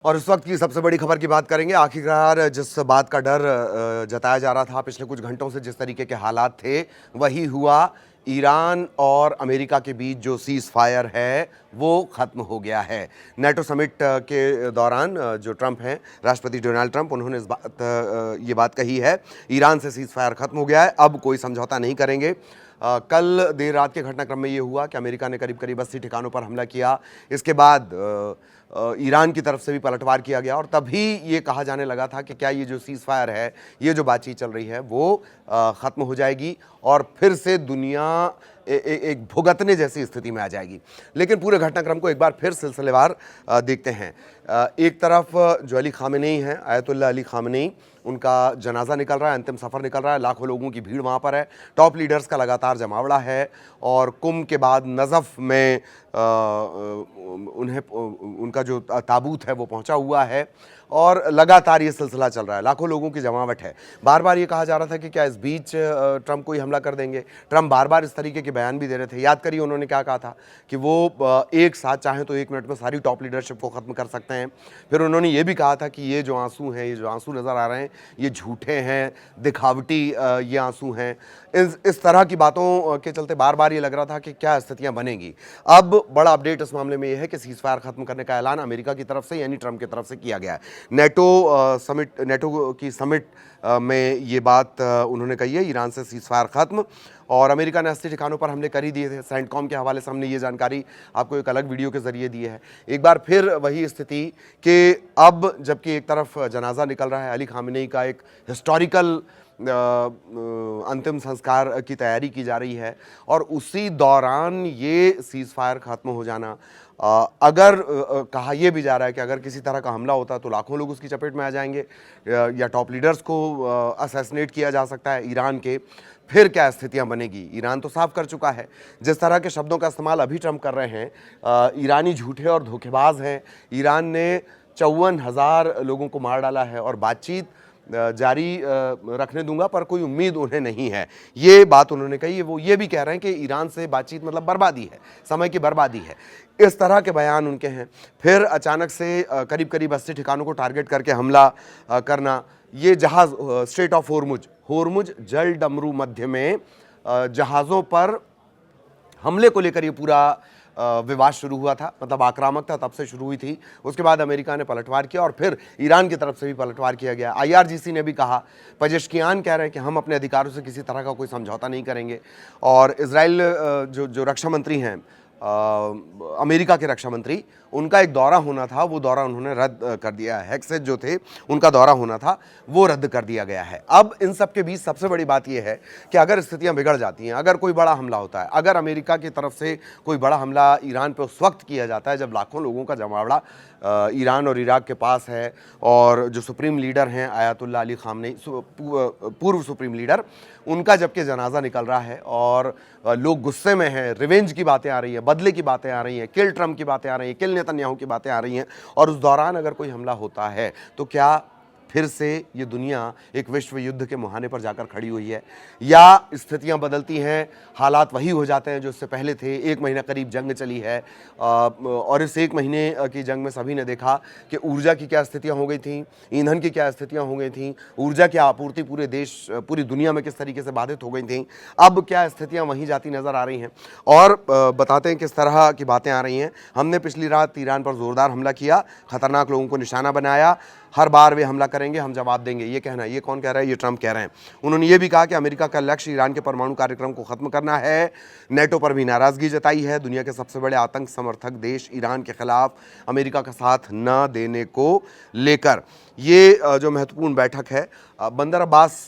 और इस वक्त की सबसे बड़ी खबर की बात करेंगे। आखिरकार जिस बात का डर जताया जा रहा था पिछले कुछ घंटों से, जिस तरीके के हालात थे, वही हुआ। ईरान और अमेरिका के बीच जो सीज फायर है वो ख़त्म हो गया है। नेटो समिट के दौरान जो ट्रंप हैं, राष्ट्रपति डोनाल्ड ट्रंप, उन्होंने ये बात कही है, ईरान से सीज फायर ख़त्म हो गया है, अब कोई समझौता नहीं करेंगे। कल देर रात के घटनाक्रम में ये हुआ कि अमेरिका ने करीब करीब 80 ठिकानों पर हमला किया। इसके बाद ईरान की तरफ से भी पलटवार किया गया और तभी ये कहा जाने लगा था कि क्या ये जो सीज फायर है, ये जो बातचीत चल रही है, वो ख़त्म हो जाएगी और फिर से दुनिया एक भुगतने जैसी स्थिति में आ जाएगी। लेकिन पूरे घटनाक्रम को एक बार फिर सिलसिलेवार देखते हैं। एक तरफ जो अली खामेनेई हैं, आयतुल्लाह अली खामेनेई, उनका जनाजा निकल रहा है, अंतिम सफ़र निकल रहा है, लाखों लोगों की भीड़ वहाँ पर है, टॉप लीडर्स का लगातार जमावड़ा है और कुम के बाद नज़फ़ में उनका जो ताबूत है वो पहुँचा हुआ है और लगातार ये सिलसिला चल रहा है, लाखों लोगों की जमावट है। बार बार ये कहा जा रहा था कि क्या इस बीच ट्रंप कोई हमला कर देंगे। ट्रंप बार बार इस तरीके के बयान भी दे रहे थे। याद करिए उन्होंने क्या कहा था कि वो एक साथ चाहें तो 1 मिनट में सारी टॉप लीडरशिप को ख़त्म कर सकते हैं। फिर उन्होंने ये भी कहा था कि ये जो आंसू हैं, ये जो आंसू नज़र आ रहे हैं, ये झूठे हैं, दिखावटी ये आंसू हैं। इस तरह की बातों के चलते बार बार ये लग रहा था कि क्या स्थितियाँ बनेंगी। अब बड़ा अपडेट इस मामले में ये है कि सीज फायर ख़त्म करने का ऐलान अमेरिका की तरफ से, यानी ट्रंप की तरफ से किया गया है। नेटो की समिट में ये बात उन्होंने कही है, ईरान से सीज फायर ख़त्म, और अमेरिका ने 80 ठिकानों पर हमले कर ही दिए थे। सेंटकॉम के हवाले से हमने ये जानकारी आपको एक अलग वीडियो के जरिए दी है। एक बार फिर वही स्थिति कि अब जबकि एक तरफ जनाजा निकल रहा है, अली खामेनेई का एक हिस्टोरिकल अंतिम संस्कार की तैयारी की जा रही है और उसी दौरान ये सीज फायर ख़त्म हो जाना, अगर कहा यह भी जा रहा है कि अगर किसी तरह का हमला होता है तो लाखों लोग उसकी चपेट में आ जाएंगे या टॉप लीडर्स को असैसिनेट किया जा सकता है ईरान के, फिर क्या स्थितियां बनेगी। ईरान तो साफ कर चुका है। जिस तरह के शब्दों का इस्तेमाल अभी ट्रंप कर रहे हैं, ईरानी झूठे और धोखेबाज हैं। ईरान ने 54,000 लोगों को मार डाला है और बातचीत जारी रखने दूंगा, पर कोई उम्मीद उन्हें नहीं है, ये बात उन्होंने कही। वो ये भी कह रहे हैं कि ईरान से बातचीत मतलब बर्बादी है, समय की बर्बादी है। इस तरह के बयान उनके हैं। फिर अचानक से करीब करीब 80 ठिकानों को टारगेट करके हमला करना। ये जहाज़ स्ट्रेट ऑफ होर्मुज जल डमरू मध्य में जहाज़ों पर हमले को लेकर ये पूरा विवाद शुरू हुआ था, मतलब आक्रामकता तब से शुरू हुई थी। उसके बाद अमेरिका ने पलटवार किया और फिर ईरान की तरफ से भी पलटवार किया गया। IRGC ने भी कहा, पेजेश्कियान कह रहे हैं कि हम अपने अधिकारों से किसी तरह का कोई समझौता नहीं करेंगे। और इजराइल जो रक्षा मंत्री हैं, अमेरिका के रक्षा मंत्री, उनका एक दौरा होना था, वो दौरा उन्होंने रद्द कर दिया है। हेक्सेट जो थे, उनका दौरा होना था, वो रद्द कर दिया गया है। अब इन सब के बीच सबसे बड़ी बात यह है कि अगर स्थितियां बिगड़ जाती हैं, अगर कोई बड़ा हमला होता है, अगर अमेरिका की तरफ से कोई बड़ा हमला ईरान पे उस वक्त किया जाता है जब लाखों लोगों का जमावड़ा ईरान और इराक के पास है और जो सुप्रीम लीडर हैं आयतुल्लाह अली खामेनेई, पूर्व सुप्रीम लीडर, उनका जबकि जनाजा निकल रहा है और लोग गुस्से में हैं, रिवेंज की बातें आ रही हैं, बदले की बातें आ रही हैं, किल ट्रंप की बातें आ रही हैं, किल नेतन्याहू की बातें आ रही हैं, और उस दौरान अगर कोई हमला होता है तो क्या फिर से ये दुनिया एक विश्व युद्ध के मुहाने पर जाकर खड़ी हुई है, या स्थितियां बदलती हैं, हालात वही हो जाते हैं जो इससे पहले थे। 1 महीना करीब जंग चली है और इस 1 महीने की जंग में सभी ने देखा कि ऊर्जा की क्या स्थितियां हो गई थी, ईंधन की क्या स्थितियां हो गई थी, ऊर्जा की आपूर्ति पूरे देश, पूरी दुनिया में किस तरीके से बाधित हो गई थी। अब क्या स्थितियां वहीं जाती नज़र आ रही हैं और बताते हैं किस तरह की बातें आ रही हैं। हमने पिछली रात ईरान पर ज़ोरदार हमला किया, ख़तरनाक लोगों को निशाना बनाया, हर बार वे हमला करेंगे, हम जवाब देंगे। ये कहना, ये कौन कह रहा है? ये ट्रंप कह रहे हैं। उन्होंने ये भी कहा कि अमेरिका का लक्ष्य ईरान के परमाणु कार्यक्रम को ख़त्म करना है। नेटो पर भी नाराज़गी जताई है। दुनिया के सबसे बड़े आतंक समर्थक देश ईरान के खिलाफ अमेरिका का साथ न देने को लेकर ये जो महत्वपूर्ण बैठक है, बंदर अब्बास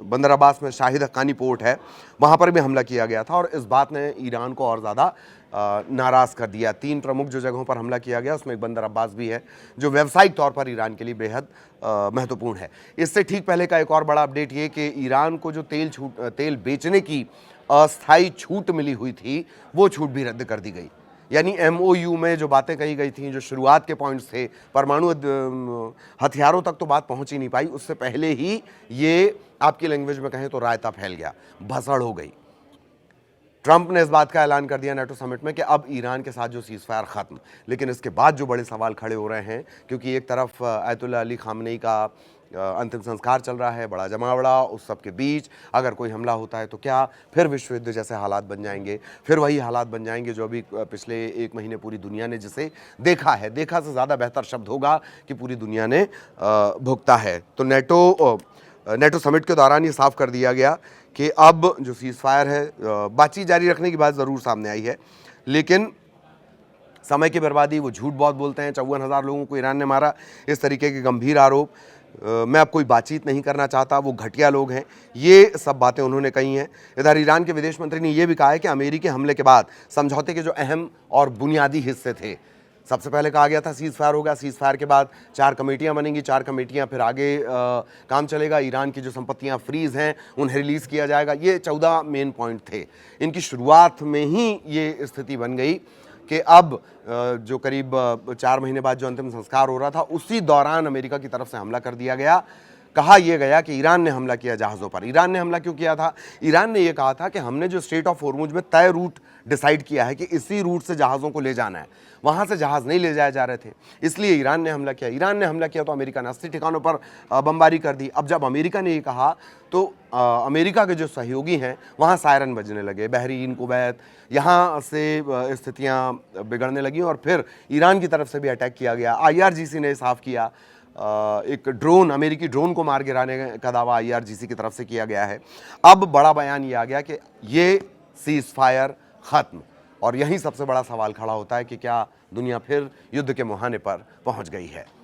बंदर अब्बास में शाहिद हक्कानी पोर्ट है, वहाँ पर भी हमला किया गया था और इस बात ने ईरान को और ज़्यादा नाराज़ कर दिया। 3 प्रमुख जो जगहों पर हमला किया गया उसमें एक बंदर अब्बास भी है, जो व्यावसायिक तौर पर ईरान के लिए बेहद महत्वपूर्ण है। इससे ठीक पहले का एक और बड़ा अपडेट ये कि ईरान को जो तेल बेचने की अस्थायी छूट मिली हुई थी, वो छूट भी रद्द कर दी गई। यानी MOU में जो बातें कही गई थी, जो शुरुआत के पॉइंट्स थे, परमाणु हथियारों तक तो बात पहुंच ही नहीं पाई, उससे पहले ही ये आपकी लैंग्वेज में कहें तो रायता फैल गया, भसड़ हो गई। ट्रंप ने इस बात का ऐलान कर दिया नेटो समिट में कि अब ईरान के साथ जो सीज़ फायर ख़त्म। लेकिन इसके बाद जो बड़े सवाल खड़े हो रहे हैं, क्योंकि एक तरफ आयतुल्लाह अली खामनेई का अंतिम संस्कार चल रहा है, बड़ा जमावड़ा, उस सब के बीच अगर कोई हमला होता है तो क्या फिर विश्व युद्ध जैसे हालात बन जाएंगे, फिर वही हालात बन जाएंगे जो अभी पिछले 1 महीने पूरी दुनिया ने जिसे देखा है। देखा से ज़्यादा बेहतर शब्द होगा कि पूरी दुनिया ने भुगता है। तो नेटो समिट के दौरान ये साफ कर दिया गया कि अब जो सीज़ फायर है, बातचीत जारी रखने की बात ज़रूर सामने आई है, लेकिन समय की बर्बादी, वो झूठ बहुत बोलते हैं, 54,000 लोगों को ईरान ने मारा, इस तरीके के गंभीर आरोप, मैं अब कोई बातचीत नहीं करना चाहता, वो घटिया लोग हैं, ये सब बातें उन्होंने कही हैं। इधर ईरान के विदेश मंत्री ने ये भी कहा है कि अमेरिकी हमले के बाद समझौते के जो अहम और बुनियादी हिस्से थे, सबसे पहले कहा गया था सीज़ फायर होगा, सीज़ फायर के बाद 4 कमेटियां बनेंगी, 4 कमेटियां फिर आगे काम चलेगा, ईरान की जो संपत्तियां फ्रीज़ हैं उन्हें रिलीज़ किया जाएगा। ये 14 मेन पॉइंट थे। इनकी शुरुआत में ही ये स्थिति बन गई कि अब जो करीब 4 महीने बाद जो अंतिम संस्कार हो रहा था, उसी दौरान अमेरिका की तरफ से हमला कर दिया गया। कहा यह गया कि ईरान ने हमला किया जहाज़ों पर। ईरान ने हमला क्यों किया था? ईरान ने यह कहा था कि हमने जो स्ट्रेट ऑफ होर्मुज में तय रूट डिसाइड किया है कि इसी रूट से जहाज़ों को ले जाना है, वहाँ से जहाज़ नहीं ले जाए जा रहे थे, इसलिए ईरान ने हमला किया। ईरान ने हमला किया तो अमेरिका ने 80 ठिकानों पर बमबारी कर दी। अब जब अमेरिका ने ये कहा तो अमेरिका के जो सहयोगी हैं वहाँ सायरन बजने लगे, बहरीन, कुवैत, यहाँ से स्थितियाँ बिगड़ने लगी और फिर ईरान की तरफ से भी अटैक किया गया। IRGC ने साफ किया, एक ड्रोन, अमेरिकी ड्रोन को मार गिराने का दावा IRGC की तरफ से किया गया है। अब बड़ा बयान ये आ गया कि ये सीज़ फायर ख़त्म, और यही सबसे बड़ा सवाल खड़ा होता है कि क्या दुनिया फिर युद्ध के मुहाने पर पहुंच गई है।